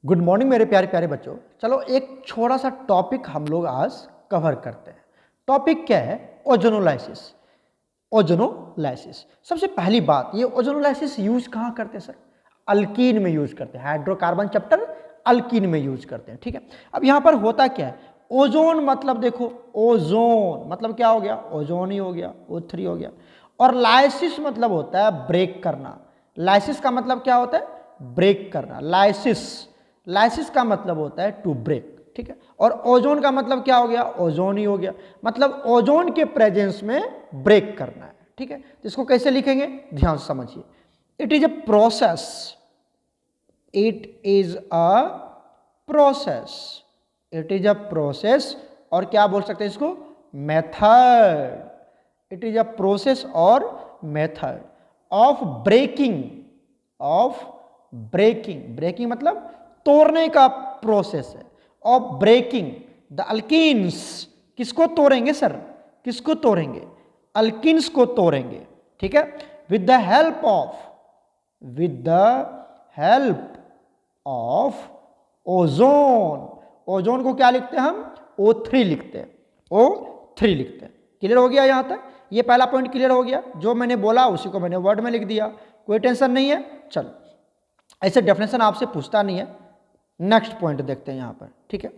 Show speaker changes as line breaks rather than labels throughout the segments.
Good morning मेरे प्यारे प्यारे बच्चों। चलो एक छोटा सा टॉपिक हम लोग आज कवर करते हैं। टॉपिक क्या है? ओजोनोलाइसिस। ओजोनोलाइसिस, सबसे पहली बात, ये ओजोनोलाइसिस यूज कहाँ करते हैं सर? अल्कीन में यूज करते हैं। हाइड्रोकार्बन चैप्टर अल्कीन में यूज करते हैं। ठीक है, अब यहाँ पर होता क्या है? ओजोन मतलब देखो, ओजोन मतलब क्या हो गया? ओजोन ही हो गया, O3 हो गया। और लाइसिस मतलब होता है ब्रेक करना। लाइसिस का मतलब क्या होता है? ब्रेक करना। लाइसिस का मतलब होता है टू ब्रेक। ठीक है, और ओजोन का मतलब क्या हो गया? ओजोन ही हो गया, मतलब ओजोन के प्रेजेंस में ब्रेक करना है। ठीक है, तो इसको कैसे लिखेंगे ध्यान से समझिए। It is a process, it is a process, it is a process. और क्या बोल सकते हैं इसको? Method. It is a process और method of breaking, of breaking. Breaking मतलब तोड़ने का प्रोसेस है। Of breaking the alkenes. किसको तोड़ेंगे सर? किसको तोड़ेंगे? अल्कीन्स को तोड़ेंगे। ठीक है, with the help of, with the help of ozone. Ozone को क्या लिखते हैं हम? O3 लिखते हैं, O3 लिखते हैं। क्लियर हो गया यहां तक? ये पहला पॉइंट क्लियर हो गया। जो मैंने बोला उसी को मैंने वर्ड में लिख दिया, कोई टेंशन नहीं है। चलो, ऐसे डेफिनेशन आपसे पूछता नहीं है। नेक्स्ट पॉइंट देखते हैं यहां पर। ठीक है,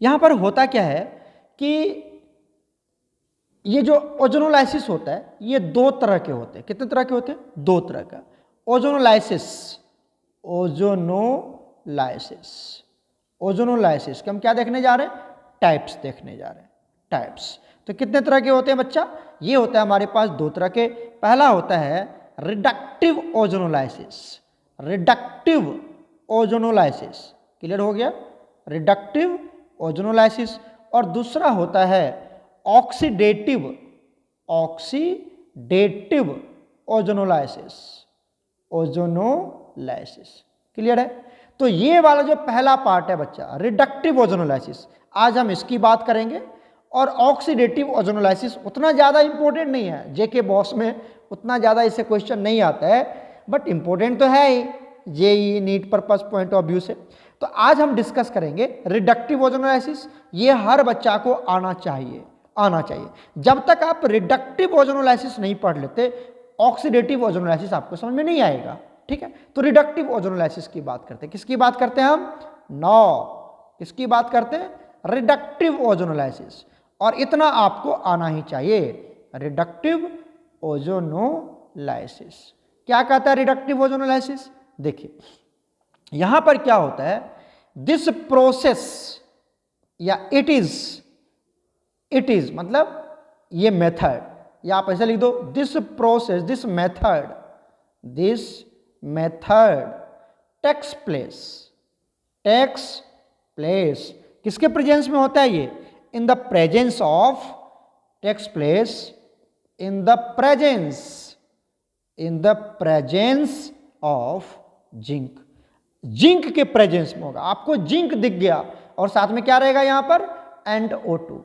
यहां पर होता क्या है कि ये जो ओजोनोलाइसिस होता है, ये दो तरह के होते हैं। कितने तरह के होते हैं? दो तरह का। ओजोनोलाइसिस, ओजोनोलाइसिस, ओजोनोलाइसिस के हम क्या देखने जा रहे हैं? टाइप्स देखने जा रहे हैं, टाइप्स। तो कितने तरह के होते हैं बच्चा? ये होता है हमारे पास दो तरह के। पहला होता है reductive ozonolysis, reductive ozonolysis. Clear हो गया? Reductive ozonolysis. और दूसरा होता है oxidative, oxidative ozonolysis, ozonolysis. Clear है? तो ये वाला जो पहला पार्ट है बच्चा, रिडक्टिव ओजोनोलाइसिस, आज हम इसकी बात करेंगे। और ऑक्सीडेटिव ओजोनोलाइसिस उतना ज़्यादा इंपॉर्टेंट नहीं है, जेके बॉस में उतना ज़्यादा इससे क्वेश्चन नहीं आता है, बट इंपॉर्टेंट तो है ही JEE NEET purpose point of view से। तो आज हम डिस्कस करेंगे रिडक्टिव ओजोनोलाइसिस। ये हर बच्चा को आना चाहिए, आना चाहिए। जब तक आप रिडक्टिव ओजोनोलाइसिस नहीं पढ़ लेते, ऑक्सीडेटिव ओजोनोलाइसिस आपको समझ में नहीं आएगा। ठीक है, तो रिडक्टिव ओजोनोलाइसिस की बात करते हैं। किसकी बात करते हैं हम? नो, किसकी बात करते हैं? Reductive ozonolysis. और इतना आपको आना ही चाहिए, रिडक्टिव ओजोनोलाइसिस। क्या कहता है रिडक्टिव ओजोनोलाइसिस? देखिए यहां पर क्या होता है, दिस प्रोसेस या इट इज मतलब ये मेथड, या आप ऐसे लिख दो this process, this method takes place किसके प्रेजेंस में होता है ये? In the presence of, takes place in the presence of zinc. Zinc के प्रेजेंस में होगा। आपको जिंक दिख गया और साथ में क्या रहेगा यहां पर? And O2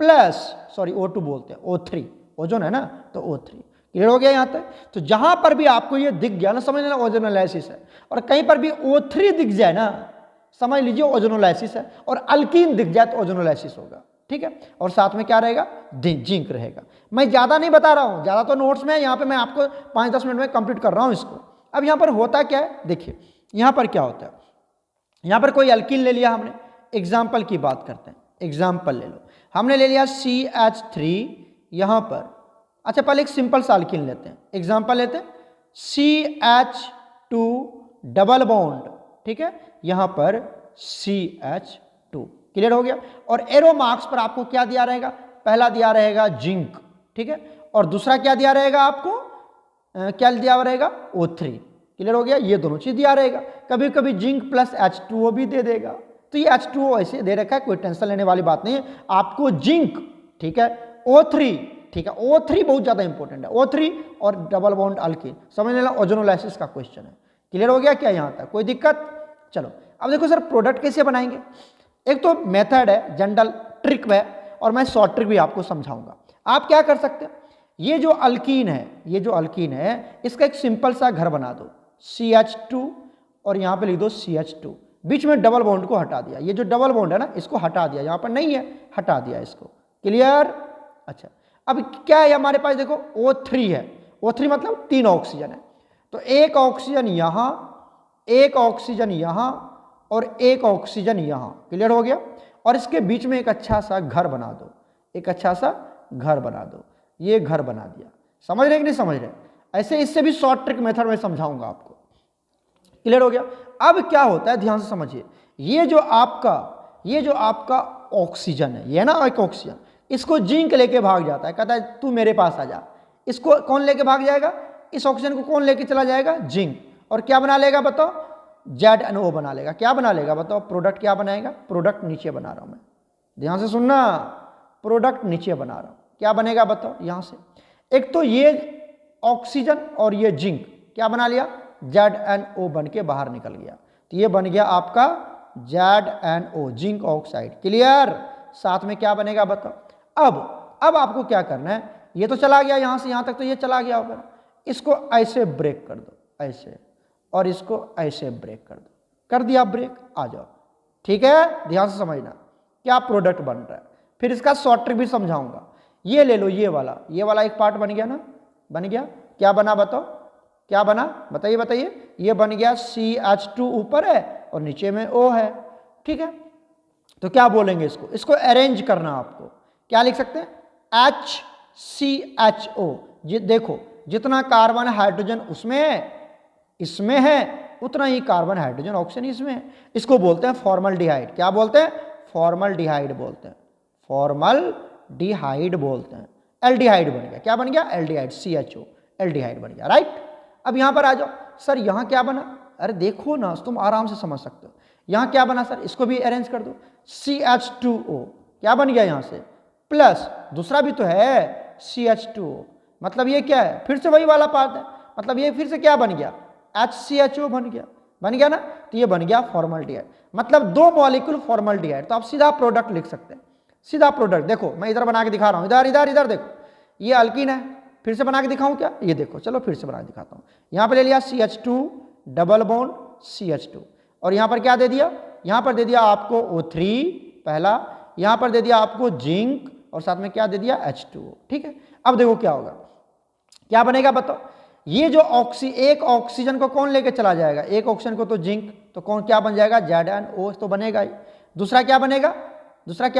plus, sorry O2 बोलते हैं, O3, ओजोन है ना, तो O3। क्लियर हो गया यहां तक? तो जहां पर भी आपको ये दिख गया ना, समझ लेना ओजोनोलाइसिस है। और कहीं पर भी O3 दिख जाए ना, समझ लीजिए ओजोनोलाइसिस है। और अल्कीन दिख जाए तो ओजोनोलाइसिस होगा। ठीक है, और साथ में क्या रहेगा? जिंक रहेगा। मैं ज्यादा नहीं बता रहा हूं, ज्यादा तो नोट्स में है, यहां पे मैं आपको 5-10 मिनट में कंप्लीट कर रहा हूं इसको। अब यहां पर होता क्या है, देखिए यहां पर क्या होता है। यहां पर कोई अल्कीन ले लिया हमने, एग्जाम्पल की बात करते हैं। एग्जाम्पल ले लो, हमने ले लिया CH3 यहां पर। अच्छा, पहले एक सिंपल सा अल्कीन लेते हैं, एग्जाम्पल लेते हैं। CH2 डबल बॉन्ड, ठीक है, यहां पर CH2। क्लियर हो गया? और एरो मार्क्स पर आपको क्या दिया रहेगा? पहला दिया रहेगा जिंक, ठीक है, और दूसरा क्या दिया रहेगा आपको? क्या दिया रहेगा? O3। क्लियर हो गया? ये दोनों चीज दिया रहेगा। कभी कभी जिंक प्लस H2O भी दे देगा, तो ये H2O ऐसे दे रखा है, कोई टेंशन लेने वाली बात नहीं है। आपको जिंक, ठीक है, O3, ठीक है, O3 बहुत ज्यादा इंपॉर्टेंट है, O3 और डबल बॉन्ड अल्कीन। समझ लेना ओजोनोलाइसिस का क्वेश्चन है। क्लियर हो गया क्या यहां तक? कोई दिक्कत? चलो अब देखो सर, प्रोडक्ट कैसे बनाएंगे। एक तो मेथड है, जनरल ट्रिक है, और मैं शॉर्ट ट्रिक भी आपको समझाऊंगा। आप क्या कर सकते हैं, ये जो अल्कीन है, ये जो अल्कीन है, इसका एक सिंपल सा घर बना दो। CH2 और यहाँ पे लिख दो CH2, बीच में डबल बॉन्ड को हटा दिया, ये जो डबल बॉन्ड है ना इसको हटा दिया, यहाँ पर नहीं है हटा दिया इसको, क्लियर। अच्छा अब क्या है हमारे पास, देखो O3 है, O3 मतलब 3 ऑक्सीजन है, तो एक ऑक्सीजन यहाँ, एक ऑक्सीजन यहाँ और एक ऑक्सीजन यहाँ, क्लियर हो गया। और इसके बीच में एक अच्छा सा घर बना दो, एक अच्छा सा घर बना दो, ये घर बना दिया। समझ रहे कि नहीं समझ रहे? ऐसे इससे भी शॉर्ट ट्रिक मेथड में समझाऊंगा आपको, क्लियर हो गया। अब क्या होता है ध्यान से समझिए, ये जो आपका ऑक्सीजन है, ये ना एक ऑक्सीजन, इसको जिंक लेके भाग जाता है, कहता है तू मेरे पास आ जा। इसको कौन लेके भाग जाएगा, इस ऑक्सीजन को कौन लेके चला जाएगा, जिंक, और क्या बना लेगा बताओ, ZNO बना लेगा। क्या बना लेगा बताओ, प्रोडक्ट क्या बनाएगा, प्रोडक्ट नीचे बना रहा हूं मैं, ध्यान से सुनना, प्रोडक्ट नीचे बना रहा हूं, क्या बनेगा बताओ, यहां से एक तो ये ऑक्सीजन और ये जिंक क्या बना लिया, ZNO बन के बाहर निकल गया, तो ये बन गया आपका ZNO, जिंक ऑक्साइड, क्लियर। साथ में क्या बनेगा बताओ, अब आपको क्या करना है, ये तो चला गया यहां से यहां तक, तो ये चला गया ऊपर, इसको ऐसे ब्रेक कर दो, ऐसे, और इसको ऐसे ब्रेक कर दो, कर दिया ब्रेक, आ जाओ, ठीक है, ध्यान से समझना क्या प्रोडक्ट बन रहा है। फिर इसका शॉर्ट ट्रिक भी समझाऊंगा, ये ले लो, ये वाला एक पार्ट बन गया ना, बन गया, क्या बना बताओ, क्या बना बताइए बताइए, ये बन गया CH2 ऊपर है और नीचे में O है, ठीक है। तो क्या बोलेंगे इसको अरेंज करना, आपको क्या लिख सकते हैं, HCHO, देखो जितना कार्बन हाइड्रोजन उसमें है, इसमें है, उतना ही कार्बन हाइड्रोजन ऑक्सीजन इसमें है। इसको बोलते हैं फॉर्मल्डिहाइड, क्या बोलते हैं, फॉर्मल्डिहाइड बोलते हैं, फॉर्मल्डिहाइड बोलते हैं। एल्डिहाइड बन गया, क्या बन गया, एल्डिहाइड, CHO, एल्डिहाइड बन गया, राइट। अब यहां पर आ जाओ, सर यहां क्या बना, अरे देखो ना तुम आराम से समझ सकते हो, यहां क्या बना सर, इसको भी अरेंज कर दो, CH2O, क्या बन गया यहां से, प्लस दूसरा भी तो है CH2O, मतलब ये क्या है, फिर से वही वाला पार्ट है, मतलब ये फिर से क्या बन गया, HCHO बन गया ना, तो ये बन गया फॉर्मल्डिहाइड, मतलब 2 मॉलिक्यूल फॉर्मल्डिहाइड। तो आप सीधा प्रोडक्ट लिख सकते हैं, सीधा प्रोडक्ट, देखो मैं इधर बना के दिखा रहा हूं, इधर देखो, ये अल्कीन है, फिर से बना के दिखाऊं क्या, ये देखो, चलो फिर से बना के दिखाता हूं। यहां पे ले लिया CH2 डबल बॉन्ड CH2, और यहां पर क्या दे दिया, यहां पर दे दिया आपको O3 पहला, यहां पर दे दिया आपको जिंक, और साथ में क्या दे दिया H2O, ठीक है। अब देखो क्या होगा, क्या बनेगा बताओ, ये जो एक ऑक्सीजन को कौन लेके चला जाएगा, एक ऑक्सीजन को तो जिंक, तो कौन क्या बन जाएगा, ZNO तो बनेगा ही। दूसरा क्या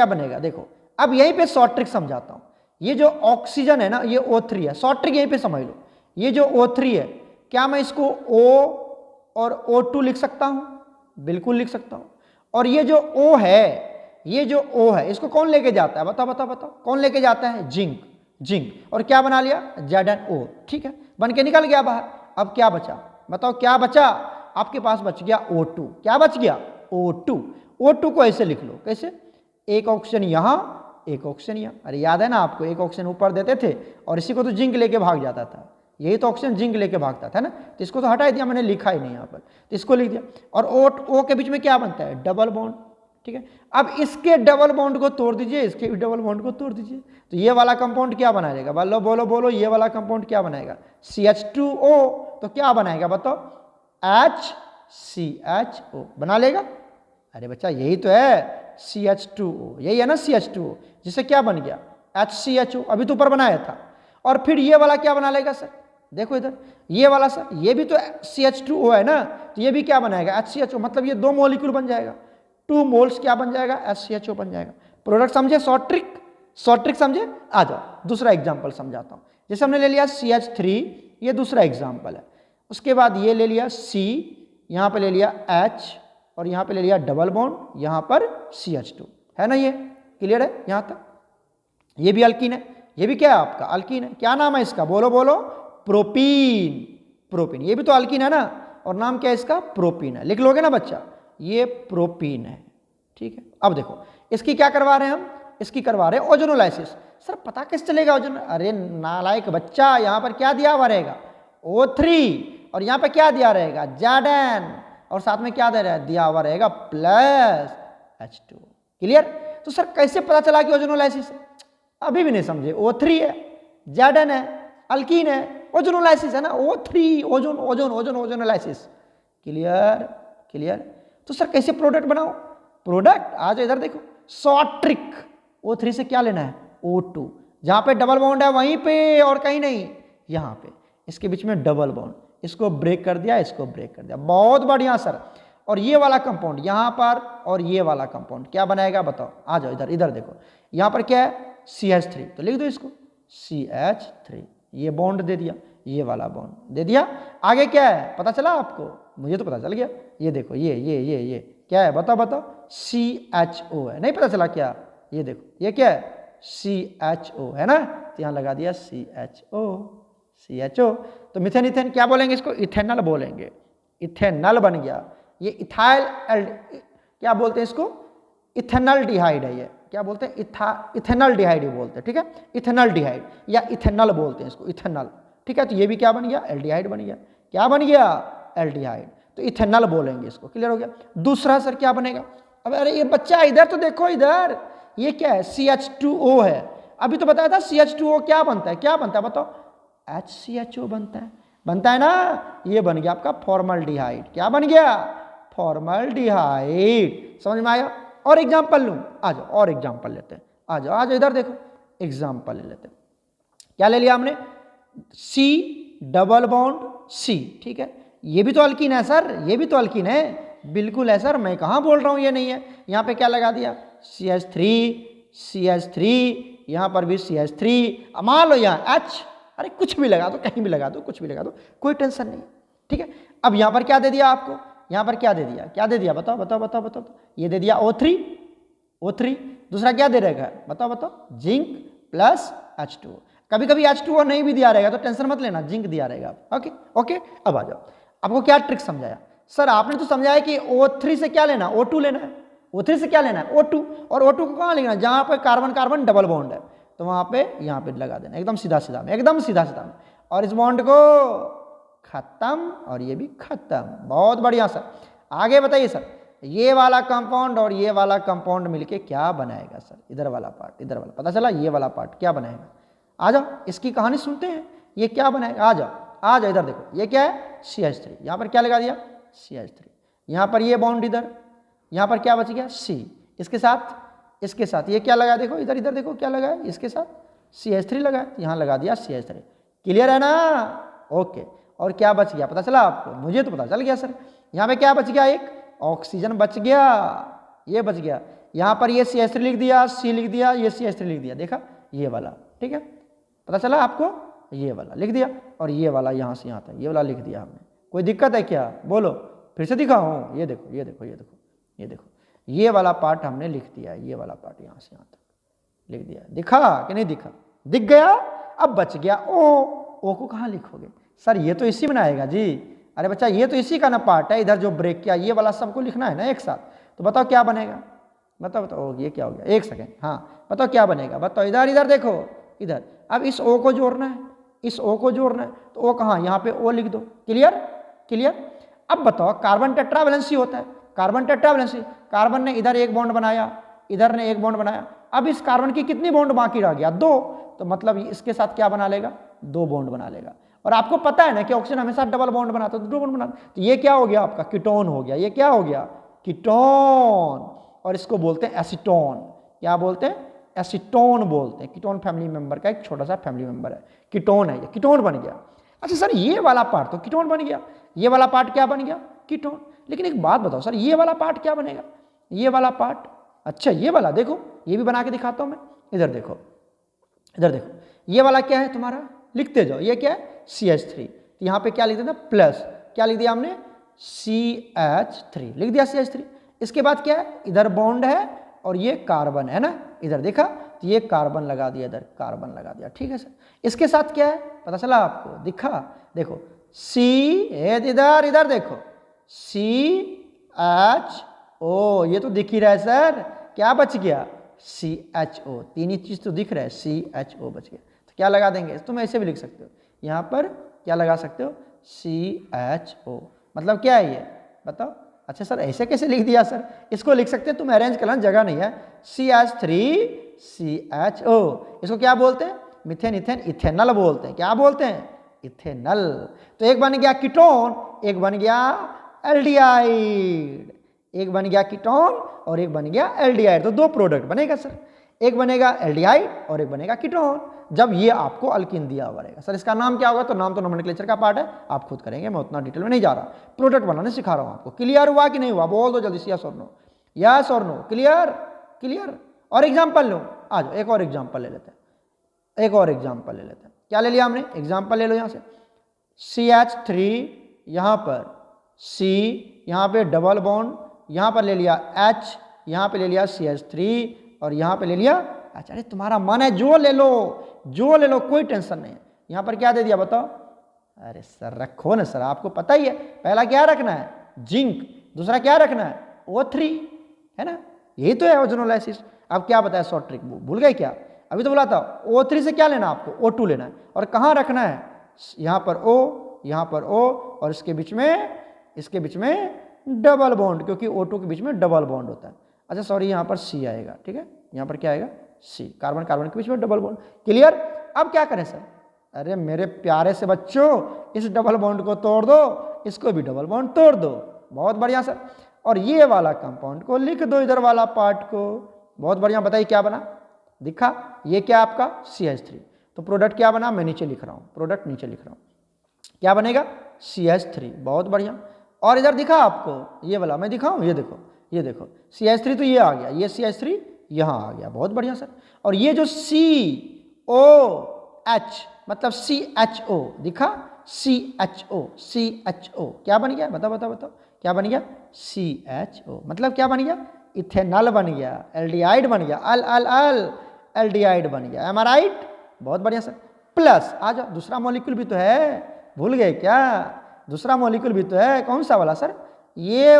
बनेगा, देखो अब यहीं पे शॉर्ट ट्रिक समझाता हूं। ये जो ऑक्सीजन है ना, ये O3 है, शॉर्ट ट्रिक यहीं पे समझ लो, ये जो O3 है, क्या मैं इसको O और O2 लिख सकता हूं, बिल्कुल लिख सकता हूं। और ये जो O है, इसको कौन लेके जाता है, बताओ कौन लेके जाता है, जिंक, और क्या बना लिया, ZNO, ठीक है, बन के निकल गया बाहर। अब क्या बचा बताओ, क्या बचा, आपके पास बच गया O2, क्या बच गया, O2 को ऐसे लिख लो, कैसे, एक ऑक्सीजन यहां, एक ऑक्सीजन यहां, अरे याद है ना आपको, एक ऑक्सीजन ऊपर देते थे और इसी को तो जिंक लेके भाग जाता था, यही तो ऑक्सीजन जिंक लेके भागता था ना, तो इसको तो हटा दिया, मैंने लिखा ही नहीं यहाँ पर, तो इसको लिख दिया। और O के बीच में क्या बनता है, डबल बॉन्ड, ठीक है। अब इसके डबल बॉन्ड को तोड़ दीजिए, इसके भी डबल बॉन्ड को तोड़ दीजिए, तो ये वाला कंपाउंड क्या बनाएगा, बोलो, ये वाला कंपाउंड क्या बनाएगा, CH2O, तो क्या बनाएगा बताओ, HCHO बना लेगा। अरे बच्चा यही तो है CH2O, यही है ना CH2O, जिससे क्या बन गया, HCHO, अभी तो ऊपर बनाया था। और फिर ये वाला क्या बना लेगा सर, देखो इधर, ये वाला सर, ये भी तो CH2O है ना, तो ये भी क्या बनाएगा, HCHO, मतलब ये 2 मॉलिक्यूल बन जाएगा, 2 मोल्स क्या बन जाएगा, HCHO बन जाएगा। प्रोडक्ट समझे, शॉर्ट ट्रिक समझे। आ जाओ दूसरा एग्जाम्पल समझाता हूं, जैसे हमने ले लिया CH3, ये दूसरा एग्जाम्पल है। उसके बाद ये ले लिया C, यहां पर ले लिया H, और यहां पे ले लिया डबल बॉन्ड, यहां पर CH2, है ना, ये क्लियर है यहां तक। ये भी अल्कीन है, ये भी क्या है आपका, अल्कीन है, क्या नाम है इसका, बोलो, प्रोपीन, ये भी तो अल्कीन है ना, और नाम क्या है इसका, प्रोपीन है, लिख लोगे ना बच्चा, ये प्रोपीन है, ठीक है। अब देखो इसकी क्या करवा रहे हैं हम, इसकी करवा रहे हैं ओजोनोलाइसिस। सर पता कैसे चलेगा ओजोन, अरे नालायक बच्चा, यहां पर क्या दिया हुआ रहेगा, O3, और यहां पर क्या दिया रहेगा, Zn, और साथ में क्या दे रहा है, दिया हुआ रहेगा प्लस H2, क्लियर। तो सर कैसे पता चला कि ओजोनोलाइसिस है, अभी भी नहीं समझे, O3 है, Zn है, अल्कीन है, ओजोनोलाइसिस है ना, O3, ओजोनोलाइसिस, क्लियर क्लियर। तो सर कैसे प्रोडक्ट बनाओ, प्रोडक्ट आ जाओ इधर देखो, शॉर्ट ट्रिक। O3 से क्या लेना है, O2, जहां पे डबल बॉन्ड है वहीं पे और कहीं नहीं, यहां पे इसके बीच में डबल बॉन्ड, इसको ब्रेक कर दिया, इसको ब्रेक कर दिया, बहुत बढ़िया सर। और ये वाला कंपाउंड यहां पर और ये वाला कंपाउंड क्या बनाएगा बताओ, आ जाओ इधर, इधर देखो यहां पर क्या है CH3, तो लिख दो इसको CH3, ये बॉन्ड दे दिया, ये वाला बॉन्ड दे दिया। आगे क्या है पता चला आपको, मुझे तो पता चल गया, ये देखो ये क्या है बताओ बताओ, CHO है, नहीं पता चला क्या, ये देखो ये क्या है CHO है ना, तो यहाँ लगा दिया CHO। तो मिथेन इथेन क्या बोलेंगे इसको, इथेनॉल बोलेंगे, इथेनॉल बन गया। ये इथाइल क्या बोलते हैं इसको, इथेनॉल डिहाइड है, ये क्या बोलते हैं इथेनॉल डिहाइड ही बोलते हैं, ठीक है, इथेनॉल डिहाइड या इथेनॉल बोलते हैं इसको, इथेनॉल, ठीक है। तो ये भी क्या बन गया, एल्डिहाइड बन गया, क्या बन गया एल्डिहाइड, तो इथेनॉल बोलेंगे इसको, क्लियर हो गया। दूसरा सर क्या बनेगा, अब अरे ये बच्चा इधर तो देखो, इधर ये क्या है CH2O है, अभी तो बताया था CH2O क्या बनता है, क्या बनता है बताओ, HCHO बनता है ना, ये बन गया आपका फॉर्मल्डिहाइड, क्या बन गया फॉर्मल्डिहाइड, समझ में आया। और एग्जांपल लूं, आ जाओ और एग्जांपल लेते हैं, आ जाओ इधर देखो, एग्जांपल ले लेते हैं। क्या ले लिया हमने, C डबल बॉन्ड C, ठीक है, ये भी तो अल्कीन है सर, ये भी तो अल्कीन है, बिल्कुल है सर, मैं कहाँ बोल रहा हूँ ये नहीं है। यहाँ पे क्या लगा दिया CH3, यहाँ पर भी CH3, मान लो यहाँ H, अरे कुछ भी लगा दो, कहीं भी लगा दो, कुछ भी लगा दो, कोई टेंशन नहीं, ठीक है। अब यहाँ पर क्या दे दिया आपको, यहाँ पर क्या दे दिया बताओ बताओ बताओ बताओ, ये दे दिया O3, दूसरा क्या दे रहेगा बताओ बताओ, जिंक प्लस H2O, कभी कभी H2O नहीं भी दिया रहेगा तो टेंशन मत लेना, जिंक दिया रहेगा, ओके ओके। अब आ जाओ, आपको क्या ट्रिक समझाया सर, आपने तो समझाया कि O3 से क्या लेना, O2 लेना है, O3 से क्या लेना है O2, और O2 को कहाँ लिखना है, जहाँ पर कार्बन कार्बन डबल बॉन्ड है, तो वहाँ पे यहाँ पे लगा देना, एकदम सीधा सीधा में, एकदम सीधा सीधा में, और इस बॉन्ड को खत्म और ये भी खत्म, बहुत बढ़िया सर। आगे बताइए सर, ये वाला कंपाउंड और ये वाला कंपाउंड मिलके क्या बनाएगा सर, इधर वाला पार्ट, इधर वाला, पता चला ये वाला पार्ट क्या बनाएगा, आ जाओ इसकी कहानी सुनते हैं, ये क्या बनाएगा, आ जाओ इधर देखो, ये क्या है CH3, यहाँ पर क्या लगा दिया CH3, यहाँ पर ये बॉन्ड इधर, यहाँ पर क्या बच गया C, इसके साथ ये क्या लगा, देखो इधर इधर देखो क्या लगा है, इसके साथ CH3 लगा है, यहाँ लगा दिया CH3, क्लियर है ना, ओके। और क्या बच गया पता चला आपको, मुझे तो पता चल गया सर, यहाँ पे क्या बच गया, एक ऑक्सीजन बच गया, ये बच गया, यहाँ पर ये CH3 लिख दिया, C लिख दिया, ये CH3 लिख दिया, देखा ये वाला, ठीक है, पता चला आपको, ये वाला लिख दिया, और ये वाला यहाँ से यहाँ तक ये वाला लिख दिया हमने, कोई दिक्कत है क्या, बोलो फिर से दिखाऊं, ये देखो ये देखो ये देखो ये देखो, ये वाला पार्ट हमने लिख दिया, ये वाला पार्ट यहाँ से यहाँ तक लिख दिया, दिखा कि नहीं दिखा, दिख गया। अब बच गया ओ को कहाँ लिखोगे सर, ये तो इसी में आएगा जी, अरे बच्चा ये तो इसी का ना पार्ट है, इधर जो ब्रेक किया ये वाला सबको लिखना है ना एक साथ, तो बताओ क्या बनेगा, बताओ ये क्या हो गया, एक सेकेंड, हाँ बताओ क्या बनेगा, बताओ इधर इधर देखो इधर, अब इस O को जोड़ना है, इस O को जोड़ना है, तो O कहाँ, यहाँ पे O लिख दो, क्लियर। अब बताओ कार्बन टेट्रावैलेंसी होता है, कार्बन टेट्रावैलेंसी, कार्बन ने इधर एक बॉन्ड बनाया, इधर ने एक बॉन्ड बनाया, अब इस कार्बन की कितनी बॉन्ड बाकी रह गया, 2, तो मतलब इसके साथ क्या बना लेगा, 2 बॉन्ड बना लेगा। और आपको पता है ना कि ऑक्सीजन हमेशा डबल बॉन्ड बनाता है, तो 2 बॉन्ड बना, तो ये क्या हो गया आपका कीटोन हो गया, ये क्या हो गया कीटोन, और इसको बोलते हैं एसीटोन, क्या बोलते हैं एसीटोन बोलते हैं, कीटोन फैमिली मेंबर का एक छोटा सा फैमिली मेंबर है, कीटोन है, ये कीटोन बन गया। अच्छा सर ये वाला पार्ट तो कीटोन बन गया, ये वाला पार्ट क्या बन गया कीटोन, लेकिन एक बात बताओ सर ये वाला पार्ट क्या बनेगा, ये वाला पार्ट, अच्छा ये वाला देखो, ये भी बना के दिखाता हूं मैं, इधर देखो ये वाला क्या है तुम्हारा, लिखते जाओ, ये क्या है CH3, तो यहाँ पे क्या लिख देना प्लस, क्या लिख दिया हमने CH3 लिख दिया CH3, इसके बाद क्या है इधर बॉन्ड है और ये कार्बन है ना, इधर देखा, तो ये कार्बन लगा दिया, इधर कार्बन लगा दिया, ठीक है सर। इसके साथ क्या है पता चला आपको, दिखा देखो C, इधर देखो CHO, ये तो दिख ही रहा है सर, क्या बच गया CHO, 3 ही चीज तो दिख रहा है, CHO बच गया, तो क्या लगा देंगे, तुम ऐसे भी लिख सकते हो, यहाँ पर क्या लगा सकते हो CHO, मतलब क्या है ये बताओ। अच्छा सर ऐसे कैसे लिख दिया सर, इसको लिख सकते हैं, तुम अरेंज करना, जगह नहीं है, CH3CHO, इसको क्या बोलते हैं मिथेन इथेन इथेनॉल बोलते हैं, क्या बोलते हैं इथेनॉल। तो एक बन गया कीटोन, एक बन गया एल्डिहाइड। एक बन गया कीटोन और एक बन गया एल्डिहाइड, तो दो प्रोडक्ट बनेगा सर, एक बनेगा एल्डिहाइड और एक बनेगा कीटोन, जब ये आपको अल्कीन दिया हुआ रहेगा। सर इसका नाम क्या होगा, तो नाम तो नोमेनक्लेचर का पार्ट है, आप खुद करेंगे, मैं उतना डिटेल में नहीं जा रहा, प्रोडक्ट बनाने सिखा रहा हूं आपको। क्लियर हुआ कि नहीं हुआ, बोल दो जल्दी से यस और नो, यस और नो, क्लियर क्लियर। और एग्जाम्पल लो, आ जाओ एक और एग्जाम्पल ले लेते हैं, एक और एग्जाम्पल ले लेते हैं। क्या ले लिया हमने, एग्जाम्पल ले लो यहां से, CH3 यहां पर C, यहां पे डबल बॉन्ड, यहां पर ले लिया H, यहां पे ले लिया CH3 और यहां पे ले लिया H। अरे तुम्हारा मन है जो ले लो, जो ले लो, कोई टेंशन नहीं है। यहां पर क्या दे दिया बताओ, अरे सर रखो ना सर, आपको पता ही है पहला क्या रखना है, जिंक, दूसरा क्या रखना है, O3, है ना, यही तो है ओजोनोलाइसिस। अब क्या बताया शॉर्ट ट्रिक, भूल गए क्या, अभी तो बोला था O3 से क्या लेना आपको, O2 लेना है, और कहाँ रखना है, यहाँ पर O, यहाँ पर O, और इसके बीच में डबल बॉन्ड, क्योंकि O2 के बीच में डबल बॉन्ड होता है। अच्छा सॉरी, यहाँ पर C आएगा, ठीक है, यहाँ पर क्या आएगा, C, कार्बन कार्बन के बीच में डबल बॉन्ड। क्लियर। अब क्या करें सर, अरे मेरे प्यारे से बच्चों, इस डबल बॉन्ड को तोड़ दो, इसको भी डबल बॉन्ड तोड़ दो, बहुत बढ़िया सर, और ये वाला कंपाउंड को लिख दो, इधर वाला पार्ट को, बहुत बढ़िया। बताइए क्या बना, दिखा, ये क्या आपका CH3, तो प्रोडक्ट क्या बना, मैं नीचे लिख रहा हूँ, प्रोडक्ट नीचे लिख रहा हूँ, क्या बनेगा, CH3, बहुत बढ़िया। और इधर दिखा आपको, ये वाला मैं दिखाऊं, ये देखो, ये देखो CH3 तो ये आ गया, ये CH3 यहाँ आ गया, बहुत बढ़िया सर। और ये जो COH मतलब CHO दिखा, CHO क्या बन गया, बताओ बताओ बताओ, क्या बन गया, CHO मतलब क्या बन गया, इथेनॉल बन गया, एल्डिहाइड बन गया, अल अल अल एल्डिहाइड बन गया, एम आई राइट, बहुत बढ़िया सर। प्लस आ जाओ, दूसरा मॉलिक्यूल भी तो है, भूल गए क्या, दूसरा मॉलिक्यूल भी तो है, कौन सा वाला सर, ये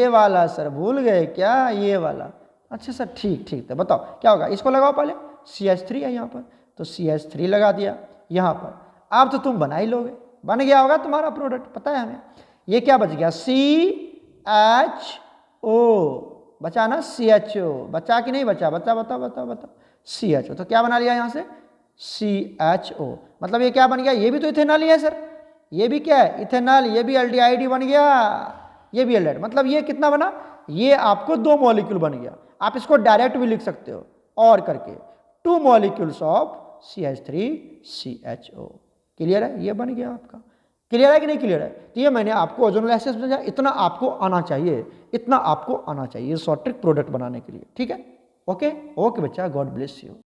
वाला सर, भूल गए क्या, ये वाला। अच्छा सर ठीक ठीक, तो बताओ क्या होगा, इसको लगाओ पहले, CH3 है यहाँ पर, तो CH3 लगा दिया यहाँ पर, अब तो तुम बना ही लोगे, बन गया होगा तुम्हारा प्रोडक्ट, पता है हमें। ये क्या बच गया, CHO बचा ना, CHO बचा कि नहीं बचा, बचा, बताओ बताओ बताओ, CHO, तो क्या बना लिया यहाँ से, CHO, मतलब ये क्या बन गया, ये भी तो इथेनॉल ही है सर, ये भी क्या है, इथेनॉल, ये भी एल्डिहाइड बन गया, ये भी एल्डिहाइड, मतलब ये कितना बना, ये आपको दो मॉलिक्यूल बन गया। आप इसको डायरेक्ट भी लिख सकते हो और करके, 2 मॉलिक्यूल्स ऑफ CH3CHO। क्लियर है, ये बन गया आपका, क्लियर है कि नहीं क्लियर है। तो ये मैंने आपको ओजोनोलाइसिस समझा, इतना आपको आना चाहिए, इतना आपको आना चाहिए शॉर्ट ट्रिक प्रोडक्ट बनाने के लिए, ठीक है। ओके ओके बच्चा, गॉड ब्लेस यू।